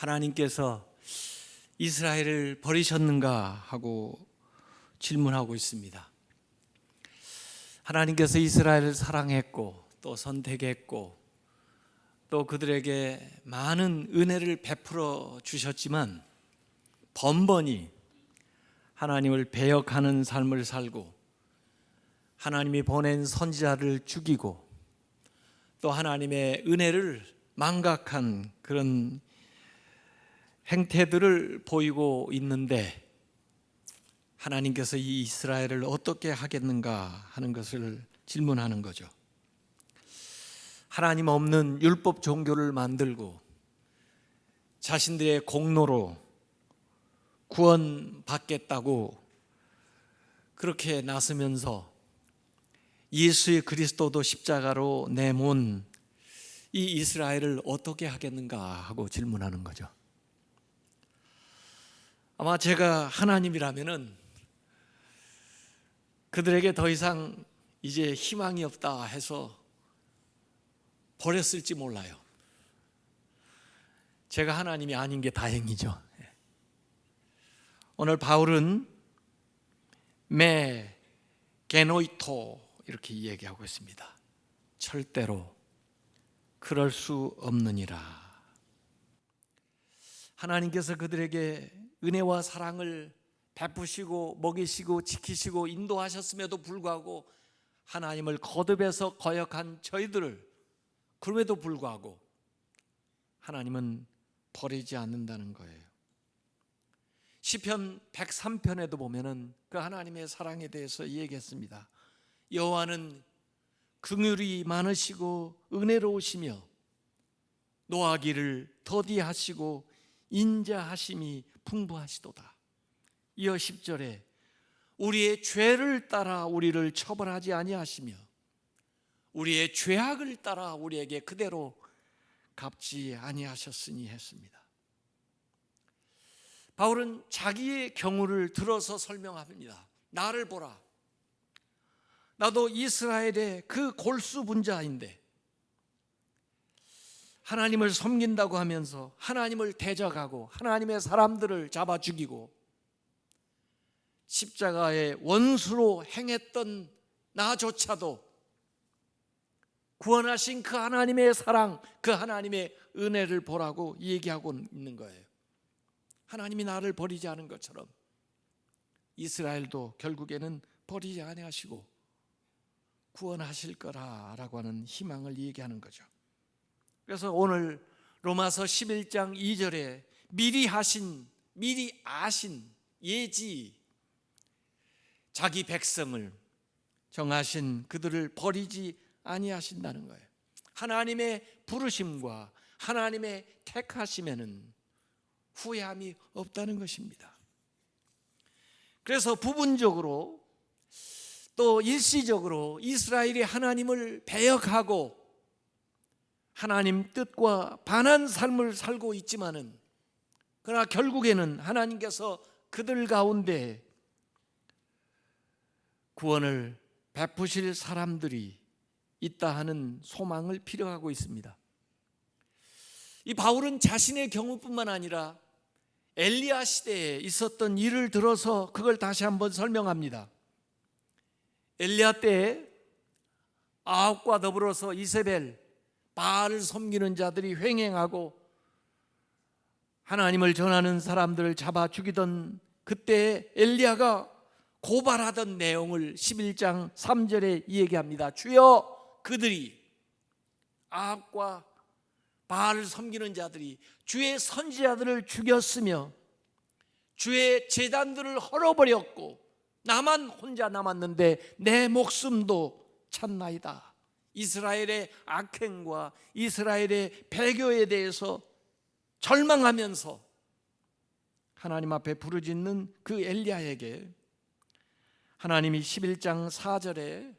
하나님께서 이스라엘을 버리셨는가 하고 질문하고 있습니다. 하나님께서 이스라엘을 사랑했고 또 선택했고 또 그들에게 많은 은혜를 베풀어 주셨지만 번번이 하나님을 배역하는 삶을 살고 하나님이 보낸 선지자를 죽이고 또 하나님의 은혜를 망각한 그런 행태들을 보이고 있는데 하나님께서 이 이스라엘을 어떻게 하겠는가 하는 것을 질문하는 거죠. 하나님 없는 율법 종교를 만들고 자신들의 공로로 구원받겠다고 그렇게 나서면서 예수의 그리스도도 십자가로 내몬 이 이스라엘을 어떻게 하겠는가 하고 질문하는 거죠. 아마 제가 하나님이라면은 그들에게 더 이상 이제 희망이 없다 해서 버렸을지 몰라요. 제가 하나님이 아닌 게 다행이죠. 오늘 바울은 메 게노이토 이렇게 얘기하고 있습니다. 절대로 그럴 수 없느니라. 하나님께서 그들에게 은혜와 사랑을 베푸시고 먹이시고 지키시고 인도하셨음에도 불구하고 하나님을 거듭해서 거역한 저희들을 그럼에도 불구하고 하나님은 버리지 않는다는 거예요. 시편 103편에도 보면은 그 하나님의 사랑에 대해서 얘기했습니다. 여호와는 긍휼이 많으시고 은혜로우시며 노하기를 더디하시고 인자하심이 풍부하시도다. 이어 10절에 우리의 죄를 따라 우리를 처벌하지 아니하시며 우리의 죄악을 따라 우리에게 그대로 갚지 아니하셨으니 했습니다. 바울은 자기의 경우를 들어서 설명합니다. 나를 보라. 나도 이스라엘의 그 골수분자인데 하나님을 섬긴다고 하면서 하나님을 대적하고 하나님의 사람들을 잡아 죽이고 십자가의 원수로 행했던 나조차도 구원하신 그 하나님의 사랑, 그 하나님의 은혜를 보라고 얘기하고 있는 거예요. 하나님이 나를 버리지 않은 것처럼 이스라엘도 결국에는 버리지 아니하시고 구원하실 거라라고 하는 희망을 얘기하는 거죠. 그래서 오늘 로마서 11장 2절에 미리 아신 예지 자기 백성을 정하신 그들을 버리지 아니하신다는 거예요. 하나님의 부르심과 하나님의 택하심에는 후회함이 없다는 것입니다. 그래서 부분적으로 또 일시적으로 이스라엘이 하나님을 배역하고 하나님 뜻과 반한 삶을 살고 있지만은 그러나 결국에는 하나님께서 그들 가운데 구원을 베푸실 사람들이 있다 하는 소망을 필요하고 있습니다. 이 바울은 자신의 경우뿐만 아니라 엘리야 시대에 있었던 일을 들어서 그걸 다시 한번 설명합니다. 엘리야 때에 아합과 더불어서 이세벨, 바알을 섬기는 자들이 횡행하고 하나님을 전하는 사람들을 잡아 죽이던 그때 엘리야가 고발하던 내용을 11장 3절에 얘기합니다. 주여, 그들이 아합과 바알을 섬기는 자들이 주의 선지자들을 죽였으며 주의 제단들을 헐어버렸고 나만 혼자 남았는데 내 목숨도 찾나이다. 이스라엘의 악행과 이스라엘의 배교에 대해서 절망하면서 하나님 앞에 부르짖는 그 엘리야에게 하나님이 11장 4절에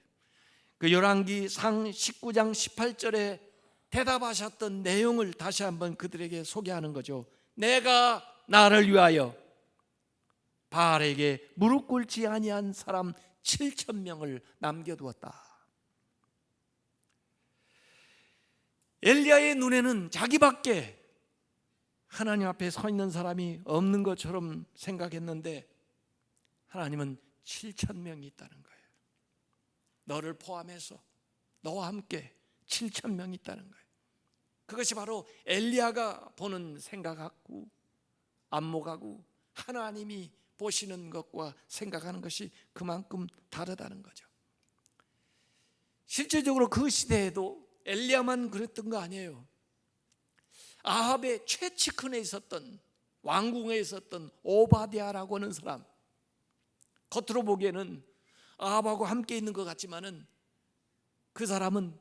그 열왕기상 19장 18절에 대답하셨던 내용을 다시 한번 그들에게 소개하는 거죠. 내가 나를 위하여 바알에게 무릎 꿇지 아니한 사람 7,000명을 남겨두었다. 엘리야의 눈에는 자기밖에 하나님 앞에 서 있는 사람이 없는 것처럼 생각했는데 하나님은 7,000명이 있다는 거예요. 너를 포함해서 너와 함께 7,000명이 있다는 거예요. 그것이 바로 엘리야가 보는 생각하고 안목하고 하나님이 보시는 것과 생각하는 것이 그만큼 다르다는 거죠. 실제적으로 그 시대에도 엘리야만 그랬던 거 아니에요. 아합의 최측근에 있었던, 왕궁에 있었던 오바댜라고 하는 사람, 겉으로 보기에는 아합하고 함께 있는 것 같지만은 그 사람은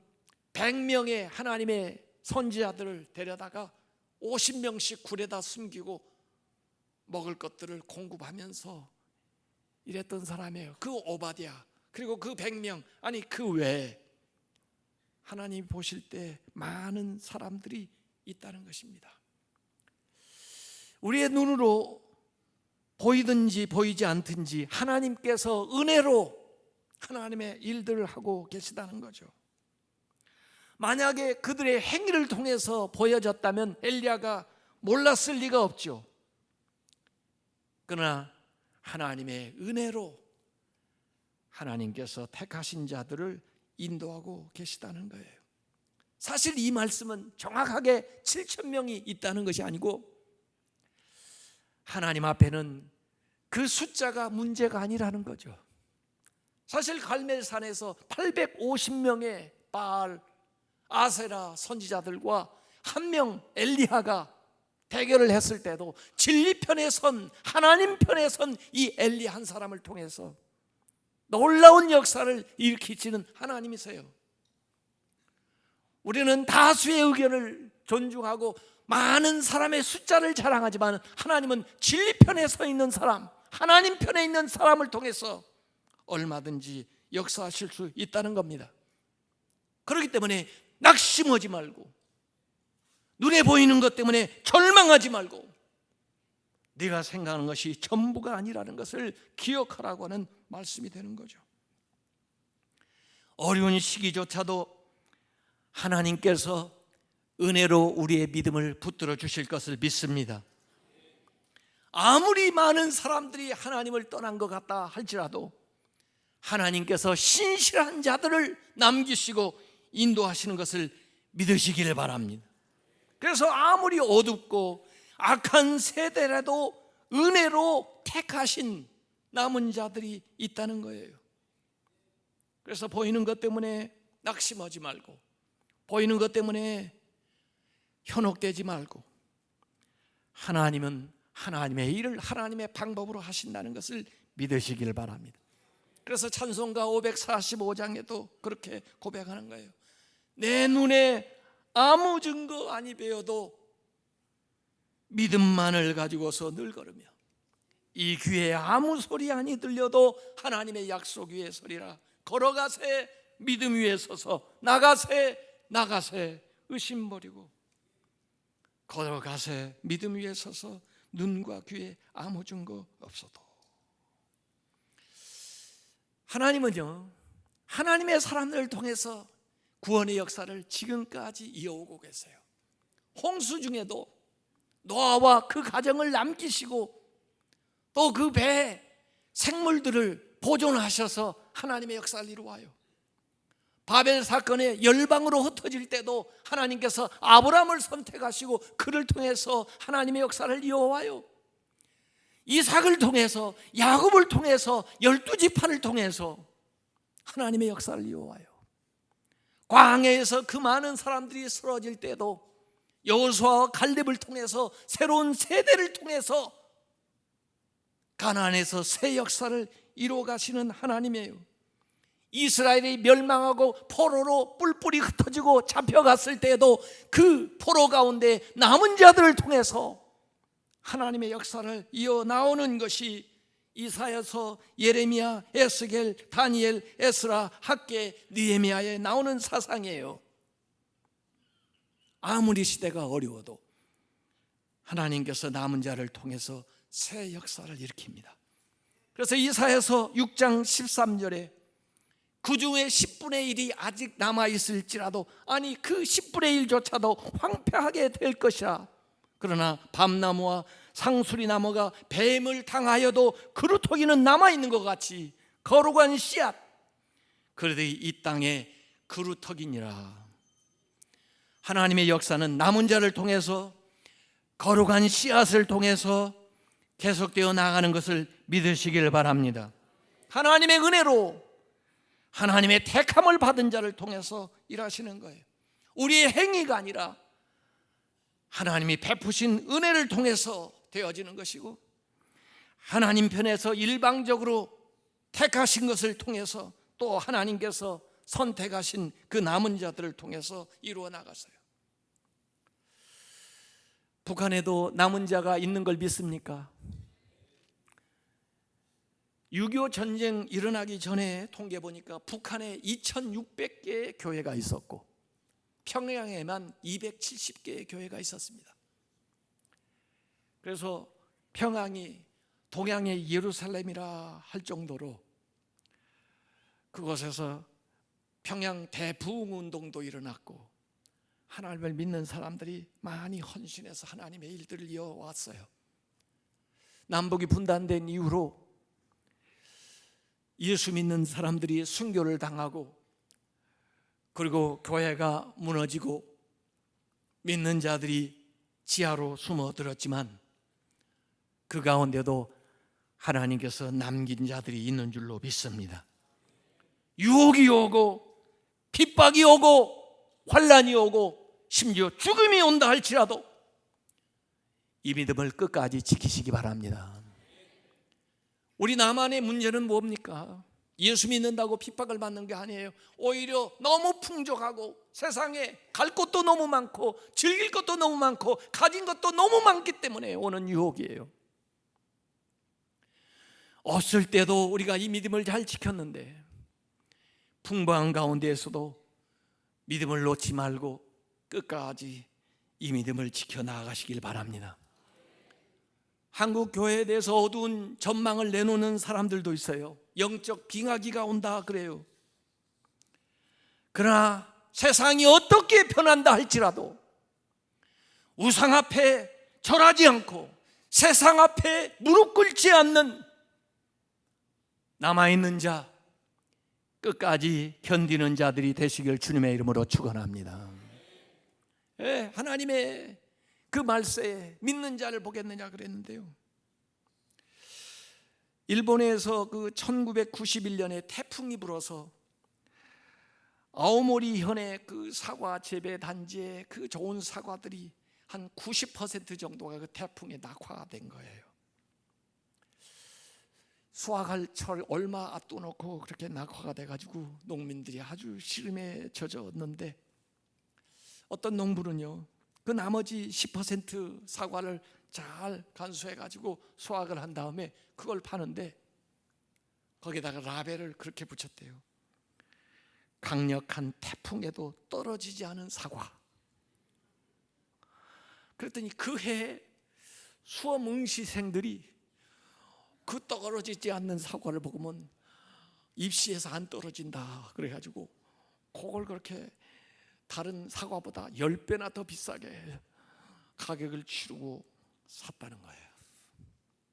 100명의 하나님의 선지자들을 데려다가 50명씩 굴에다 숨기고 먹을 것들을 공급하면서 이랬던 사람이에요. 그 오바댜, 그리고 그 100명, 아니 그 외에 하나님이 보실 때 많은 사람들이 있다는 것입니다. 우리의 눈으로 보이든지 보이지 않든지 하나님께서 은혜로 하나님의 일들을 하고 계시다는 거죠. 만약에 그들의 행위를 통해서 보여졌다면 엘리야가 몰랐을 리가 없죠. 그러나 하나님의 은혜로 하나님께서 택하신 자들을 인도하고 계시다는 거예요. 사실 이 말씀은 정확하게 7,000명이 있다는 것이 아니고 하나님 앞에는 그 숫자가 문제가 아니라는 거죠. 사실 갈멜산에서 850명의 바알, 아세라 선지자들과 한 명 엘리야가 대결을 했을 때도 진리 편에 선, 하나님 편에 선 이 엘리야 한 사람을 통해서 놀라운 역사를 일으키시는 하나님이세요. 우리는 다수의 의견을 존중하고 많은 사람의 숫자를 자랑하지만 하나님은 진리 편에 서 있는 사람, 하나님 편에 있는 사람을 통해서 얼마든지 역사하실 수 있다는 겁니다. 그렇기 때문에 낙심하지 말고, 눈에 보이는 것 때문에 절망하지 말고, 네가 생각하는 것이 전부가 아니라는 것을 기억하라고 하는 말씀이 되는 거죠. 어려운 시기조차도 하나님께서 은혜로 우리의 믿음을 붙들어 주실 것을 믿습니다. 아무리 많은 사람들이 하나님을 떠난 것 같다 할지라도 하나님께서 신실한 자들을 남기시고 인도하시는 것을 믿으시기를 바랍니다. 그래서 아무리 어둡고 악한 세대라도 은혜로 택하신 남은 자들이 있다는 거예요. 그래서 보이는 것 때문에 낙심하지 말고, 보이는 것 때문에 현혹되지 말고, 하나님은 하나님의 일을 하나님의 방법으로 하신다는 것을 믿으시길 바랍니다. 그래서 찬송가 545장에도 그렇게 고백하는 거예요. 내 눈에 아무 증거 아니 배어도 믿음만을 가지고서 늘 걸으며 이 귀에 아무 소리 아니 들려도 하나님의 약속 위에 서리라. 걸어가세 믿음 위에 서서, 나가세 의심 버리고, 걸어가세 믿음 위에 서서 눈과 귀에 아무 증거 없어도. 하나님은요, 하나님의 사람들을 통해서 구원의 역사를 지금까지 이어오고 계세요. 홍수 중에도 노아와 그 가정을 남기시고 또 그 배에 생물들을 보존하셔서 하나님의 역사를 이루어요. 바벨 사건의 열방으로 흩어질 때도 하나님께서 아브라함을 선택하시고 그를 통해서 하나님의 역사를 이어와요. 이삭을 통해서, 야곱을 통해서, 12지파를 통해서 하나님의 역사를 이어와요. 광야에서 그 많은 사람들이 쓰러질 때도 여호수아와 갈렙을 통해서, 새로운 세대를 통해서 가나안에서 새 역사를 이루어 가시는 하나님이에요. 이스라엘이 멸망하고 포로로 뿔뿔이 흩어지고 잡혀갔을 때에도 그 포로 가운데 남은 자들을 통해서 하나님의 역사를 이어나오는 것이 이사야서, 예레미야, 에스겔, 다니엘, 에스라, 학개, 느헤미야에 나오는 사상이에요. 아무리 시대가 어려워도 하나님께서 남은 자를 통해서 새 역사를 일으킵니다. 그래서 이사야서 6장 13절에 그 중에 10분의 1이 아직 남아있을지라도, 아니 그 10분의 1조차도 황폐하게 될 것이라. 그러나 밤나무와 상수리나무가 뱀을 당하여도 그루터기는 남아있는 것 같이 거룩한 씨앗, 그래도 이 땅에 그루터기니라. 하나님의 역사는 남은 자를 통해서, 거룩한 씨앗을 통해서 계속되어 나가는 것을 믿으시길 바랍니다. 하나님의 은혜로, 하나님의 택함을 받은 자를 통해서 일하시는 거예요. 우리의 행위가 아니라 하나님이 베푸신 은혜를 통해서 되어지는 것이고, 하나님 편에서 일방적으로 택하신 것을 통해서 또 하나님께서 선택하신 그 남은 자들을 통해서 이루어 나갔어요. 북한에도 남은 자가 있는 걸 믿습니까? 6.25 전쟁 일어나기 전에 통계 보니까 북한에 2600개의 교회가 있었고 평양에만 270개의 교회가 있었습니다. 그래서 평양이 동양의 예루살렘이라 할 정도로 그곳에서 평양 대부흥운동도 일어났고 하나님을 믿는 사람들이 많이 헌신해서 하나님의 일들을 이어왔어요. 남북이 분단된 이후로 예수 믿는 사람들이 순교를 당하고, 그리고 교회가 무너지고 믿는 자들이 지하로 숨어들었지만 그 가운데도 하나님께서 남긴 자들이 있는 줄로 믿습니다. 유혹이 오고 핍박이 오고 환난이 오고 심지어 죽음이 온다 할지라도 이 믿음을 끝까지 지키시기 바랍니다. 우리 남한의 문제는 뭡니까? 예수 믿는다고 핍박을 받는 게 아니에요. 오히려 너무 풍족하고 세상에 갈 곳도 너무 많고 즐길 것도 너무 많고 가진 것도 너무 많기 때문에 오는 유혹이에요. 없을 때도 우리가 이 믿음을 잘 지켰는데 풍부한 가운데에서도 믿음을 놓지 말고 끝까지 이 믿음을 지켜나가시길 바랍니다. 한국 교회에 대해서 어두운 전망을 내놓는 사람들도 있어요. 영적 빙하기가 온다 그래요. 그러나 세상이 어떻게 변한다 할지라도 우상 앞에 절하지 않고 세상 앞에 무릎 꿇지 않는 남아있는 자, 끝까지 견디는 자들이 되시길 주님의 이름으로 축원합니다. 하나님의 그 말세에 믿는 자를 보겠느냐 그랬는데요, 일본에서 그 1991년에 태풍이 불어서 아오모리 현의 그 사과 재배 단지에 그 좋은 사과들이 한 90% 정도가 그 태풍에 낙화가 된 거예요. 수확할 철 얼마 앞둬놓고 그렇게 낙화가 돼가지고 농민들이 아주 시름에 젖었는데, 어떤 농부는요 그 나머지 10% 사과를 잘 간수해가지고 수확을 한 다음에 그걸 파는데 거기다가 라벨을 그렇게 붙였대요. 강력한 태풍에도 떨어지지 않은 사과. 그랬더니 그 해에 수험 응시생들이 그 떨어지지 않는 사과를 먹으면 입시에서 안 떨어진다 그래가지고 그걸 그렇게 다른 사과보다 10배나 더 비싸게 가격을 치르고 샀다는 거예요.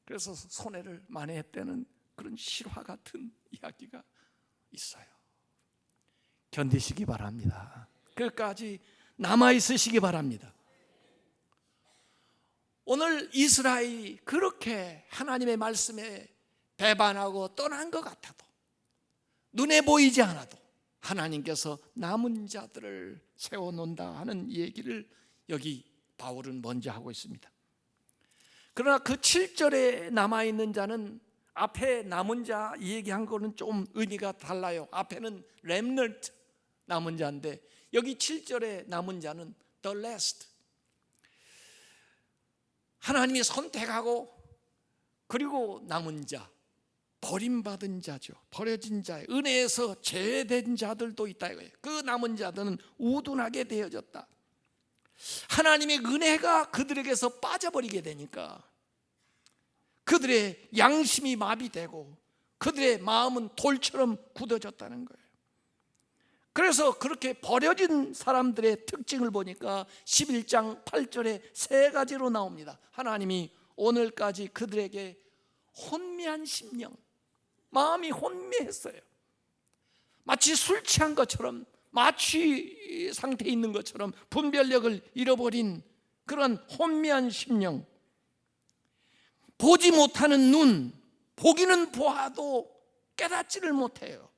그래서 손해를 만회했다는 그런 실화 같은 이야기가 있어요. 견디시기 바랍니다. 끝까지 남아있으시기 바랍니다. 오늘 이스라엘이 그렇게 하나님의 말씀에 배반하고 떠난 것 같아도, 눈에 보이지 않아도 하나님께서 남은 자들을 세워놓는다 하는 얘기를 여기 바울은 먼저 하고 있습니다. 그러나 그 7절에 남아있는 자는 앞에 남은 자 얘기한 거는 좀 의미가 달라요. 앞에는 remnant, 남은 자인데 여기 7절에 남은 자는 the last, 하나님이 선택하고 그리고 남은 자, 버림받은 자죠. 버려진 자의 은혜에서 제외된 자들도 있다 이거예요. 그 남은 자들은 우둔하게 되어졌다. 하나님의 은혜가 그들에게서 빠져버리게 되니까 그들의 양심이 마비되고 그들의 마음은 돌처럼 굳어졌다는 거예요. 그래서 그렇게 버려진 사람들의 특징을 보니까 11장 8절에 세 가지로 나옵니다. 하나님이 오늘까지 그들에게 혼미한 심령, 마음이 혼미했어요. 마치 술 취한 것처럼, 마취 상태에 있는 것처럼 분별력을 잃어버린 그런 혼미한 심령, 보지 못하는 눈, 보기는 보아도 깨닫지를 못해요.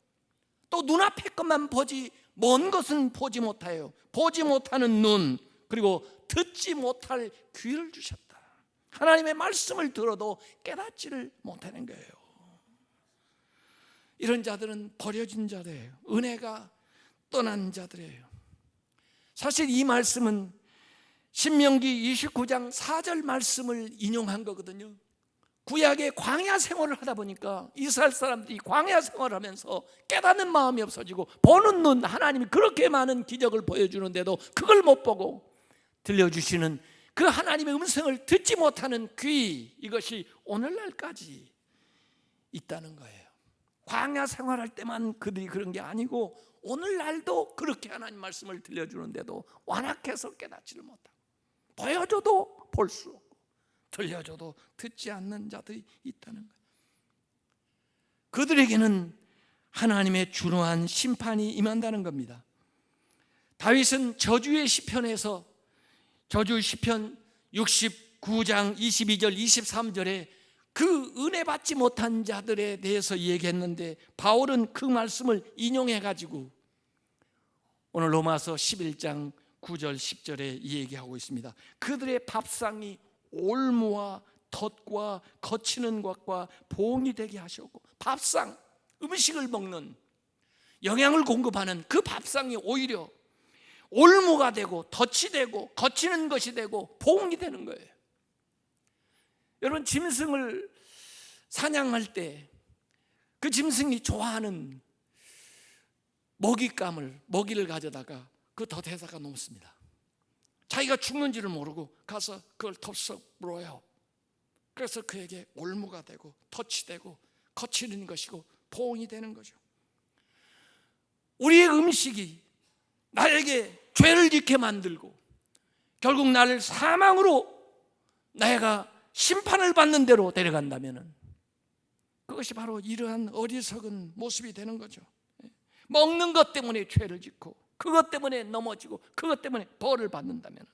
또 눈앞의 것만 보지 먼 것은 보지 못해요. 보지 못하는 눈, 그리고 듣지 못할 귀를 주셨다. 하나님의 말씀을 들어도 깨닫지를 못하는 거예요. 이런 자들은 버려진 자들이에요. 은혜가 떠난 자들이에요. 사실 이 말씀은 신명기 29장 4절 말씀을 인용한 거거든요. 구약의 광야 생활을 하다 보니까 이스라엘 사람들이 광야 생활을 하면서 깨닫는 마음이 없어지고, 보는 눈, 하나님이 그렇게 많은 기적을 보여주는데도 그걸 못 보고, 들려주시는 그 하나님의 음성을 듣지 못하는 귀, 이것이 오늘날까지 있다는 거예요. 광야 생활할 때만 그들이 그런 게 아니고 오늘날도 그렇게 하나님 말씀을 들려주는데도 완악해서 깨닫지를 못하고, 보여줘도 볼 수 없고 들려줘도 듣지 않는 자들이 있다는 거예요. 그들에게는 하나님의 준후한 심판이 임한다는 겁니다. 다윗은 저주의 시편에서, 저주 시편 69장 22절 23절에 그 은혜 받지 못한 자들에 대해서 얘기했는데, 바울은 그 말씀을 인용해 가지고 오늘 로마서 11장 9절 10절에 이 얘기하고 있습니다. 그들의 밥상이 올무와 덫과 거치는 것과 봉이 되게 하셨고, 밥상, 음식을 먹는, 영양을 공급하는 그 밥상이 오히려 올무가 되고 덫이 되고 거치는 것이 되고 봉이 되는 거예요. 여러분, 짐승을 사냥할 때 그 짐승이 좋아하는 먹이를 가져다가 그 덫에다가 놓습니다. 자기가 죽는지를 모르고 가서 그걸 덥석 물어요. 그래서 그에게 올무가 되고 덫이 되고 거치는 것이고 보응이 되는 거죠. 우리의 음식이 나에게 죄를 짓게 만들고 결국 나를 사망으로, 내가 심판을 받는 대로 데려간다면 그것이 바로 이러한 어리석은 모습이 되는 거죠. 먹는 것 때문에 죄를 짓고, 그것 때문에 넘어지고, 그것 때문에 벌을 받는다면,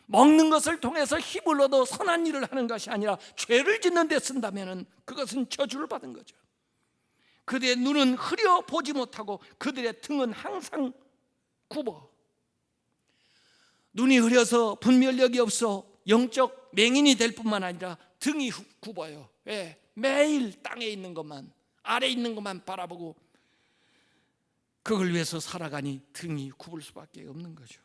먹는 것을 통해서 힘을 얻어 선한 일을 하는 것이 아니라 죄를 짓는 데 쓴다면 그것은 저주를 받은 거죠. 그들의 눈은 흐려 보지 못하고 그들의 등은 항상 굽어. 눈이 흐려서 분별력이 없어 영적 맹인이 될 뿐만 아니라 등이 굽어요. 왜? 매일 땅에 있는 것만, 아래 있는 것만 바라보고 그걸 위해서 살아가니 등이 굽을 수밖에 없는 거죠.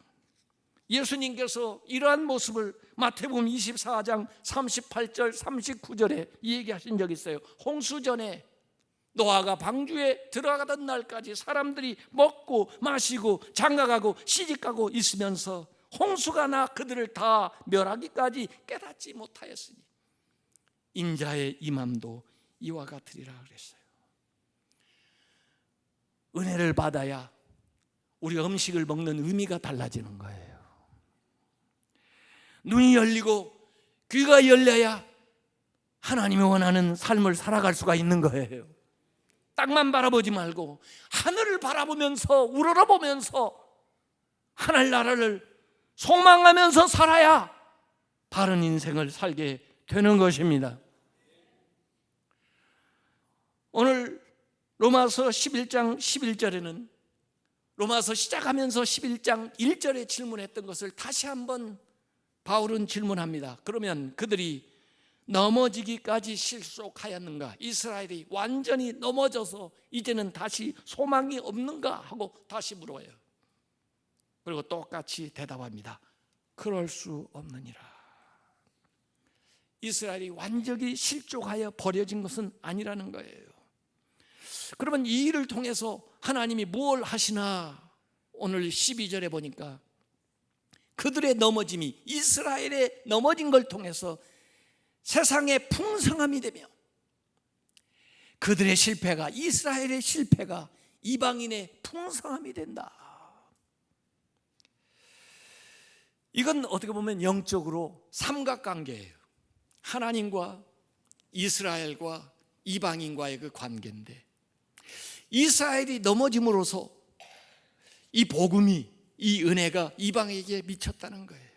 예수님께서 이러한 모습을 마태복음 24장 38절 39절에 얘기하신 적이 있어요. 홍수전에 노아가 방주에 들어가던 날까지 사람들이 먹고 마시고 장가가고 시집가고 있으면서 홍수가 나 그들을 다 멸하기까지 깨닫지 못하였으니 인자의 임함도 이와 같으리라 그랬어요. 은혜를 받아야 우리가 음식을 먹는 의미가 달라지는 거예요. 눈이 열리고 귀가 열려야 하나님이 원하는 삶을 살아갈 수가 있는 거예요. 땅만 바라보지 말고 하늘을 바라보면서 우러러보면서 하늘나라를 소망하면서 살아야 바른 인생을 살게 되는 것입니다. 오늘 로마서 11장 11절에는 로마서 시작하면서 11장 1절에 질문했던 것을 다시 한번 바울은 질문합니다. 그러면 그들이 넘어지기까지 실속하였는가? 이스라엘이 완전히 넘어져서 이제는 다시 소망이 없는가? 하고 다시 물어요. 그리고 똑같이 대답합니다. 그럴 수 없느니라. 이스라엘이 완전히 실족하여 버려진 것은 아니라는 거예요. 그러면 이 일을 통해서 하나님이 뭘 하시나? 오늘 12절에 보니까 그들의 넘어짐이, 이스라엘의 넘어진 걸 통해서 세상의 풍성함이 되며, 그들의 실패가, 이스라엘의 실패가 이방인의 풍성함이 된다. 이건 어떻게 보면 영적으로 삼각관계예요. 하나님과 이스라엘과 이방인과의 그 관계인데, 이스라엘이 넘어짐으로써 이 복음이, 이 은혜가 이방에게 미쳤다는 거예요.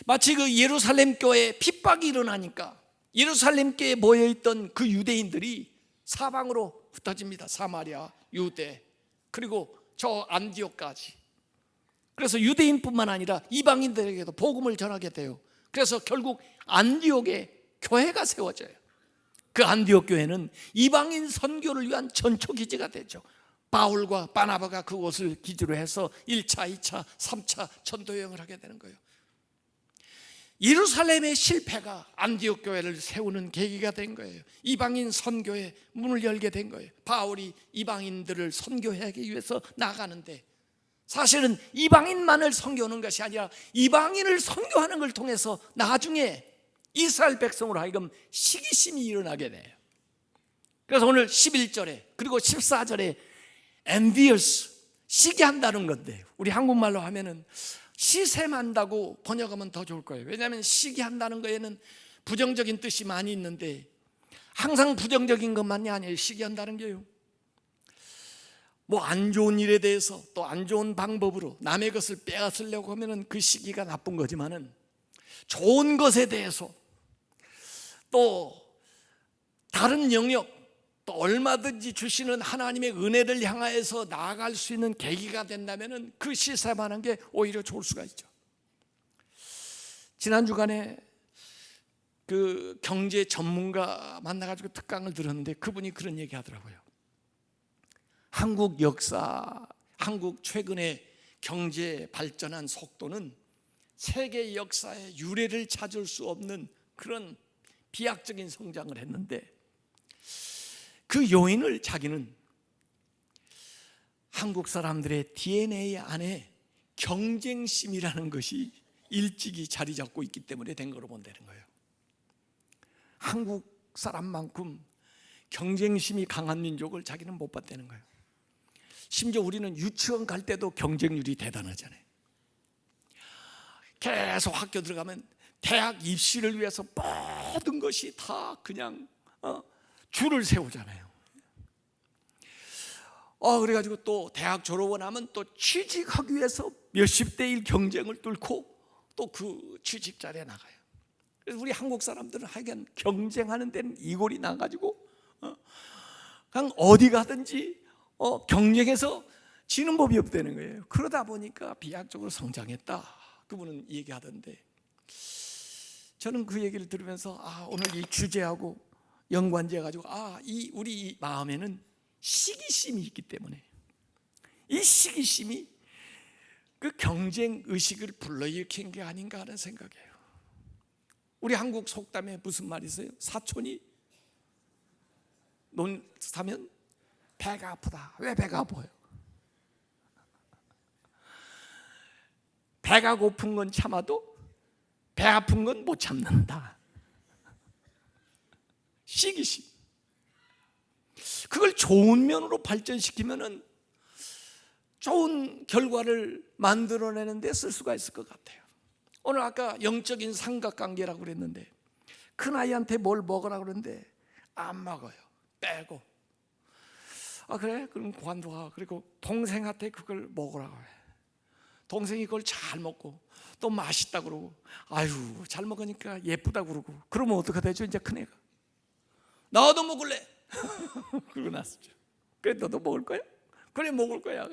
마치 그 예루살렘 교회에 핍박이 일어나니까 예루살렘 교회에 모여있던 그 유대인들이 사방으로 흩어집니다. 사마리아, 유대, 그리고 저 안디옥까지. 그래서 유대인뿐만 아니라 이방인들에게도 복음을 전하게 돼요. 그래서 결국 안디옥에 교회가 세워져요. 그 안디옥 교회는 이방인 선교를 위한 전초기지가 되죠. 바울과 바나바가 그곳을 기지로 해서 1차, 2차, 3차 전도여행을 하게 되는 거예요. 예루살렘의 실패가 안디옥 교회를 세우는 계기가 된 거예요. 이방인 선교에 문을 열게 된 거예요. 바울이 이방인들을 선교하기 위해서 나가는데, 사실은 이방인만을 선교하는 것이 아니라 이방인을 선교하는 걸 통해서 나중에 이스라엘 백성으로 하여금 시기심이 일어나게 돼요. 그래서 오늘 11절에 그리고 14절에 envious, 시기한다는 건데, 우리 한국말로 하면은 시샘한다고 번역하면 더 좋을 거예요. 왜냐하면 시기한다는 거에는 부정적인 뜻이 많이 있는데, 항상 부정적인 것만이 아니에요. 시기한다는 게요, 뭐 안 좋은 일에 대해서 또 안 좋은 방법으로 남의 것을 빼앗으려고 하면은 그 시기가 나쁜 거지만은, 좋은 것에 대해서 또 다른 영역, 또 얼마든지 주시는 하나님의 은혜를 향하여서 나아갈 수 있는 계기가 된다면은 그 시샘하는 게 오히려 좋을 수가 있죠. 지난 주간에 그 경제 전문가 만나가지고 특강을 들었는데, 그분이 그런 얘기 하더라고요. 한국 역사, 한국 최근의 경제 발전한 속도는 세계 역사의 유례를 찾을 수 없는 그런 비약적인 성장을 했는데, 그 요인을 자기는 한국 사람들의 DNA 안에 경쟁심이라는 것이 일찍이 자리 잡고 있기 때문에 된 거로 본다는 거예요. 한국 사람만큼 경쟁심이 강한 민족을 자기는 못 봤다는 거예요. 심지어 우리는 유치원 갈 때도 경쟁률이 대단하잖아요. 계속 학교 들어가면 대학 입시를 위해서 모든 것이 다 그냥 줄을 세우잖아요. 그래가지고 또 대학 졸업을 하면 또 취직하기 위해서 몇십 대 1 경쟁을 뚫고 또 그 취직 자리에 나가요. 그래서 우리 한국 사람들은 하여간 경쟁하는 데는 이골이 나가지고 그냥 어디 가든지 경쟁해서 지는 법이 없다는 거예요. 그러다 보니까 비약적으로 성장했다, 그분은 얘기하던데, 저는 그 얘기를 들으면서 오늘 이 주제하고 연관지어가지고 우리 마음에는 시기심이 있기 때문에 이 시기심이 그 경쟁 의식을 불러일으킨 게 아닌가 하는 생각이에요. 우리 한국 속담에 무슨 말이 있어요? 사촌이 논 사면 배가 아프다. 왜 배가 아파요? 배가 고픈 건 참아도 배 아픈 건 못 참는다. 시기심. 그걸 좋은 면으로 발전시키면은 좋은 결과를 만들어내는 데 쓸 수가 있을 것 같아요. 오늘 아까 영적인 삼각관계라고 그랬는데, 큰아이한테 뭘 먹으라고 그러는데 안 먹어요. 빼고. 그래? 그럼 관둬. 그리고 동생한테 그걸 먹으라고 해. 동생이 그걸 잘 먹고 또 맛있다 그러고, 아유 잘 먹으니까 예쁘다 그러고, 그러면 어떻게 되죠? 이제 큰애가 나도 먹을래. 그러고 났었죠. 그래, 너도 먹을 거야? 그래, 먹을 거야.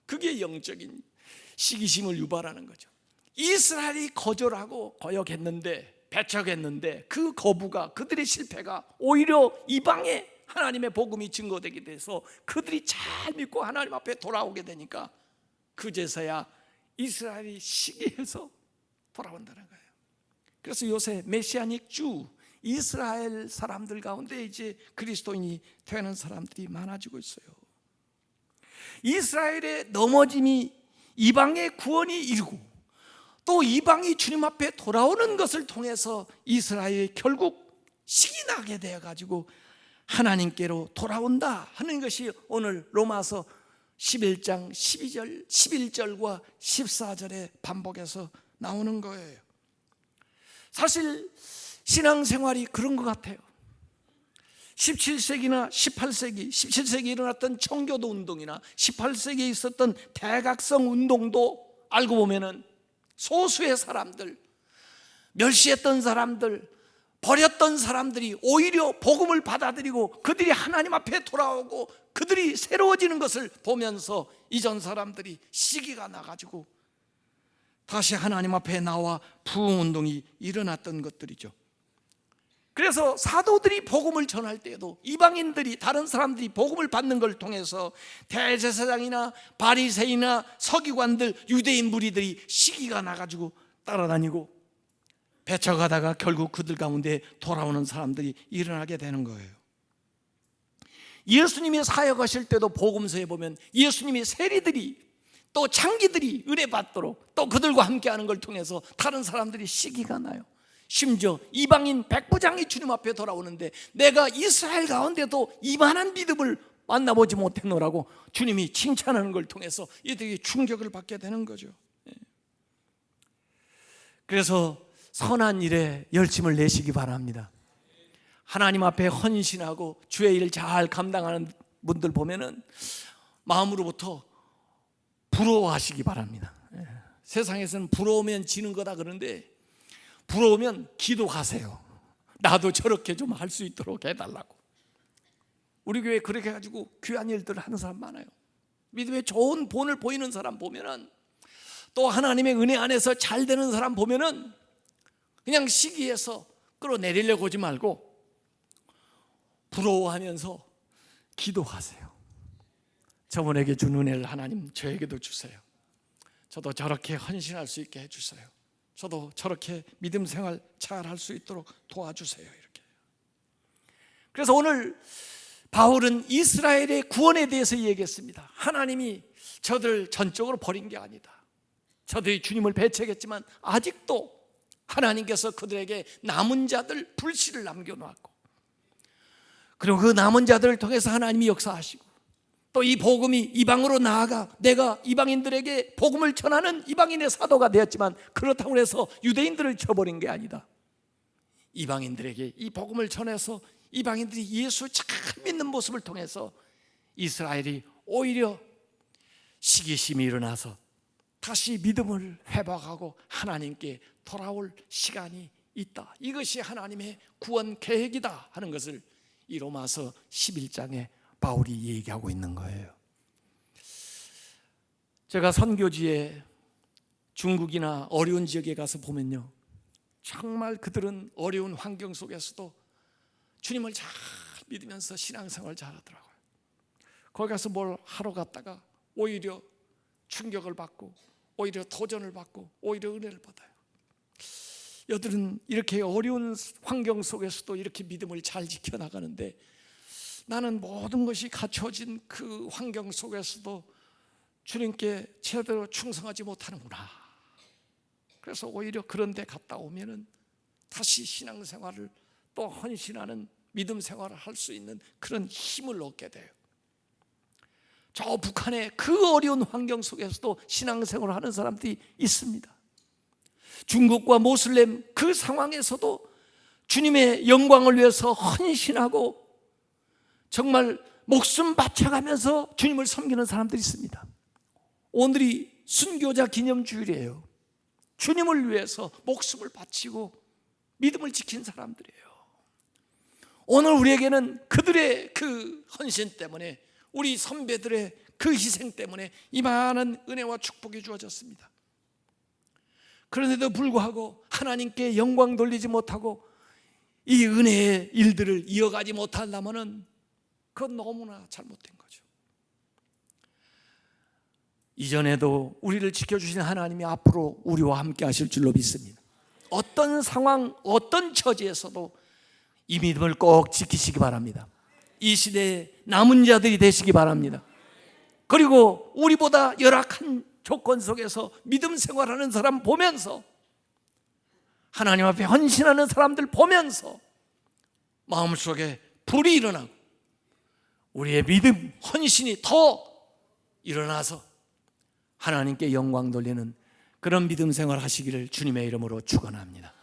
그게 영적인 시기심을 유발하는 거죠. 이스라엘이 거절하고 거역했는데, 배척했는데, 그 거부가, 그들의 실패가 오히려 이방에 하나님의 복음이 증거되게 돼서 그들이 잘 믿고 하나님 앞에 돌아오게 되니까 그제서야 이스라엘이 시기해서 돌아온다는 거예요. 그래서 요새 메시아닉 주, 이스라엘 사람들 가운데 이제 그리스도인이 되는 사람들이 많아지고 있어요. 이스라엘의 넘어짐이 이방의 구원이 이루고, 또 이방이 주님 앞에 돌아오는 것을 통해서 이스라엘이 결국 시기 나게 되어가지고 하나님께로 돌아온다 하는 것이 오늘 로마서 11장 11절과 14절에 반복해서 나오는 거예요. 사실 신앙생활이 그런 것 같아요. 17세기나 18세기, 17세기에 일어났던 청교도 운동이나 18세기에 있었던 대각성 운동도 알고 보면은 소수의 사람들, 멸시했던 사람들, 버렸던 사람들이 오히려 복음을 받아들이고 그들이 하나님 앞에 돌아오고 그들이 새로워지는 것을 보면서 이전 사람들이 시기가 나가지고 다시 하나님 앞에 나와 부흥운동이 일어났던 것들이죠. 그래서 사도들이 복음을 전할 때에도 이방인들이, 다른 사람들이 복음을 받는 걸 통해서 대제사장이나 바리새인이나 서기관들, 유대인 무리들이 시기가 나가지고 따라다니고 배쳐가다가 결국 그들 가운데 돌아오는 사람들이 일어나게 되는 거예요. 예수님이 사역하실 때도 복음서에 보면 예수님의 세리들이 또 창기들이 은혜 받도록 또 그들과 함께하는 걸 통해서 다른 사람들이 시기가 나요. 심지어 이방인 백부장이 주님 앞에 돌아오는데 내가 이스라엘 가운데도 이만한 믿음을 만나보지 못했노라고 주님이 칭찬하는 걸 통해서 이들이 충격을 받게 되는 거죠. 그래서 선한 일에 열심을 내시기 바랍니다. 하나님 앞에 헌신하고 주의 일을 잘 감당하는 분들 보면은 마음으로부터 부러워하시기 바랍니다. 세상에서는 부러우면 지는 거다 그러는데 부러우면 기도하세요. 나도 저렇게 좀 할 수 있도록 해달라고. 우리 교회 그렇게 해가지고 귀한 일들을 하는 사람 많아요. 믿음의 좋은 본을 보이는 사람 보면은, 또 하나님의 은혜 안에서 잘 되는 사람 보면은 그냥 시기해서 끌어내리려고 하지 말고 부러워하면서 기도하세요. 저분에게 준 은혜를 하나님 저에게도 주세요. 저도 저렇게 헌신할 수 있게 해주세요. 저도 저렇게 믿음 생활 잘 할 수 있도록 도와주세요. 이렇게. 그래서 오늘 바울은 이스라엘의 구원에 대해서 얘기했습니다. 하나님이 저들 전적으로 버린 게 아니다. 저들이 주님을 배척했지만 아직도 하나님께서 그들에게 남은 자들 불씨를 남겨놓았고, 그리고 그 남은 자들을 통해서 하나님이 역사하시고, 또 이 복음이 이방으로 나아가 내가 이방인들에게 복음을 전하는 이방인의 사도가 되었지만 그렇다고 해서 유대인들을 쳐버린 게 아니다. 이방인들에게 이 복음을 전해서 이방인들이 예수 잘 믿는 모습을 통해서 이스라엘이 오히려 시기심이 일어나서 다시 믿음을 회복하고 하나님께 돌아올 시간이 있다. 이것이 하나님의 구원 계획이다 하는 것을 이 로마서 11장에 바울이 얘기하고 있는 거예요. 제가 선교지에 중국이나 어려운 지역에 가서 보면요, 정말 그들은 어려운 환경 속에서도 주님을 잘 믿으면서 신앙생활 잘하더라고요. 거기 가서 뭘 하러 갔다가 오히려 충격을 받고 오히려 도전을 받고 오히려 은혜를 받아요. 여들은 이렇게 어려운 환경 속에서도 이렇게 믿음을 잘 지켜나가는데 나는 모든 것이 갖춰진 그 환경 속에서도 주님께 제대로 충성하지 못하는구나. 그래서 오히려 그런 데 갔다 오면은 다시 신앙생활을 또 헌신하는 믿음 생활을 할 수 있는 그런 힘을 얻게 돼요. 저 북한의 그 어려운 환경 속에서도 신앙생활을 하는 사람들이 있습니다. 중국과 모슬렘 그 상황에서도 주님의 영광을 위해서 헌신하고 정말 목숨 바쳐가면서 주님을 섬기는 사람들이 있습니다. 오늘이 순교자 기념주일이에요. 주님을 위해서 목숨을 바치고 믿음을 지킨 사람들이에요. 오늘 우리에게는 그들의 그 헌신 때문에, 우리 선배들의 그 희생 때문에 이 많은 은혜와 축복이 주어졌습니다. 그런데도 불구하고 하나님께 영광 돌리지 못하고 이 은혜의 일들을 이어가지 못한다면은 그건 너무나 잘못된 거죠. 이전에도 우리를 지켜주신 하나님이 앞으로 우리와 함께 하실 줄로 믿습니다. 어떤 상황, 어떤 처지에서도 이 믿음을 꼭 지키시기 바랍니다. 이 시대에 남은 자들이 되시기 바랍니다. 그리고 우리보다 열악한 조건 속에서 믿음 생활하는 사람 보면서, 하나님 앞에 헌신하는 사람들 보면서 마음속에 불이 일어나고 우리의 믿음, 헌신이 더 일어나서 하나님께 영광 돌리는 그런 믿음 생활 하시기를 주님의 이름으로 축원합니다.